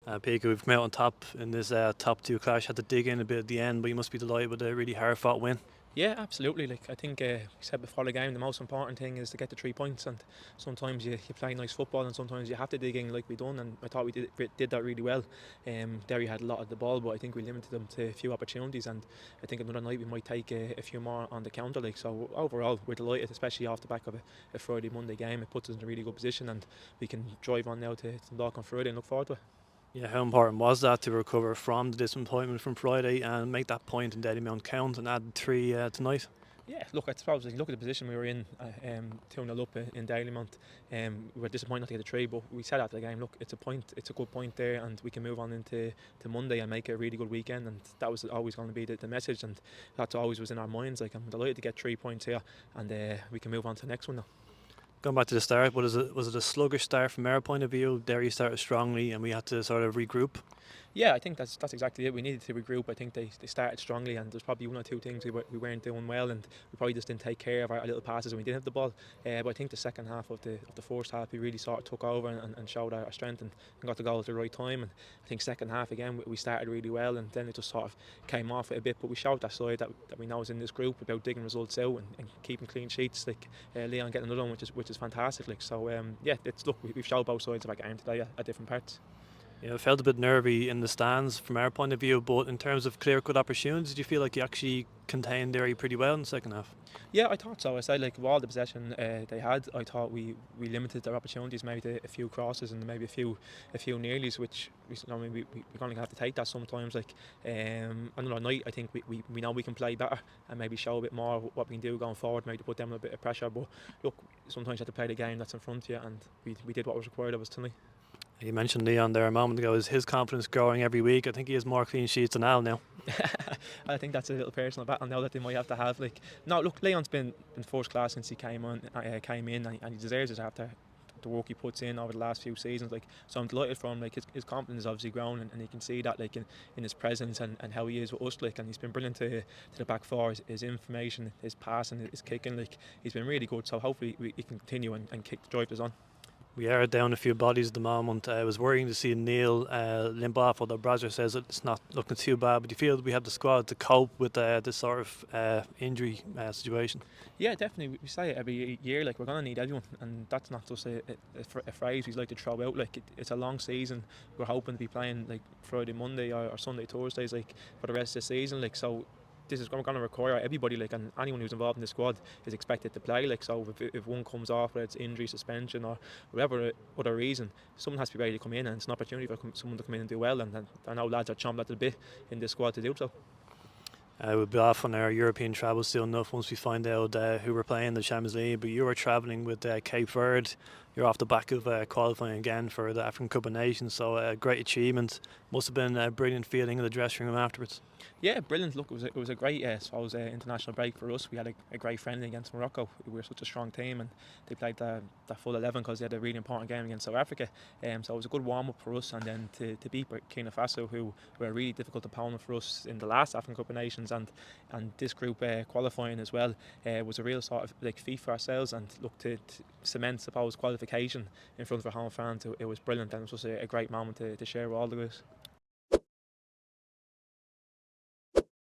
Pika, we've come out on top in this top two clash. Had to dig in a bit at the end, but you must be delighted with a really hard fought win. Yeah, absolutely. Like I think we said before the game, the most important thing is to get the 3 points. And sometimes you play nice football, and sometimes you have to dig in like we done. And I thought we did that really well. Derry had a lot of the ball, but I think we limited them to a few opportunities. And I think another night we might take a few more on the counter. Like so, overall we're delighted, especially off the back of a Friday Monday game. It puts us in a really good position, and we can drive on now to Lock on Friday and look forward to it. Yeah, how important was that to recover from the disappointment from Friday and make that point in Mount count and add three tonight? Yeah, look, I suppose like, look at the position we were in, 2-0 up in Dailymount. We were disappointed not to get a three, but we said after the game, look, it's a point, it's a good point there, and we can move on into Monday and make it a really good weekend. And that was always going to be the message, and that always was in our minds. Like, I'm delighted to get 3 points here, and we can move on to the next one now. Going back to the start, was it a sluggish start from our point of view? Derry started strongly and we had to sort of regroup. Yeah, I think that's exactly it. We needed to regroup. I think they started strongly, and there's probably one or two things we weren't doing well, and we probably just didn't take care of our little passes when we did have the ball. But I think the second half of the first half, we really sort of took over and showed our strength and got the goal at the right time. And I think second half again we started really well, and then it just sort of came off it a bit. But we showed that side that we know is in this group about digging results out and keeping clean sheets. Like Leon getting another one, which is fantastic. Like so, yeah, we've showed both sides of our game today at different parts. Yeah, it felt a bit nervy in the stands from our point of view, but in terms of clear-cut opportunities, did you feel like you actually contained Derry pretty well in the second half? Yeah, I thought so. I said like with all the possession they had, I thought we limited their opportunities, maybe to a few crosses and maybe a few nearlies, which we're going to have to take that sometimes. Like another night, I think we know we can play better and maybe show a bit more what we can do going forward, maybe to put them a bit of pressure. But look, sometimes you have to play the game that's in front of you, and we did what was required of us tonight. You mentioned Leon there a moment ago. Is his confidence growing every week? I think he has more clean sheets than Al now. I think that's a little personal battle now that they might have to have. Like, no, look, Leon's been in first class since he came in, and he deserves it after the work he puts in over the last few seasons. Like, so I'm delighted for him. Like, his confidence is obviously grown, and you can see that like in his presence and how he is with us. Like, and he's been brilliant to the back four. His information, his passing, his kicking. Like, he's been really good. So hopefully he can continue and kick the drive us on. We are down a few bodies at the moment. It was worrying to see Neil limp off, although Brazier says it's not looking too bad. But do you feel that we have the squad to cope with this sort of injury situation? Yeah, definitely. We say it every year, like we're going to need everyone, and that's not just a phrase we like to throw out. Like it's a long season. We're hoping to be playing like Friday, Monday, or Sunday, Thursdays, like for the rest of the season. Like so, this is going to require everybody, like, and anyone who's involved in the squad is expected to play. Like so, if one comes off, whether it's injury, suspension, or whatever other reason, someone has to be ready to come in, and it's an opportunity for someone to come in and do well. And I know lads are chomping at the bit in this squad to do so. We'll be off on our European travel soon enough once we find out who we're playing in the Champions League. But you were travelling with Cape Verde. You're off the back of qualifying again for the African Cup of Nations, so a great achievement. Must have been a brilliant feeling in the dressing room afterwards. Yeah, brilliant. Look, it was a great, international break for us. We had a great friendly against Morocco. We were such a strong team, and they played the full 11 because they had a really important game against South Africa. So it was a good warm up for us, and then to beat Burkina Faso, who were a really difficult opponent for us in the last African Cup of Nations, and this group qualifying as well was a real sort of like feat for ourselves. And look, to cement, suppose, qualification in front of our home fans, it was brilliant, and it was just a great moment to share with all the guys.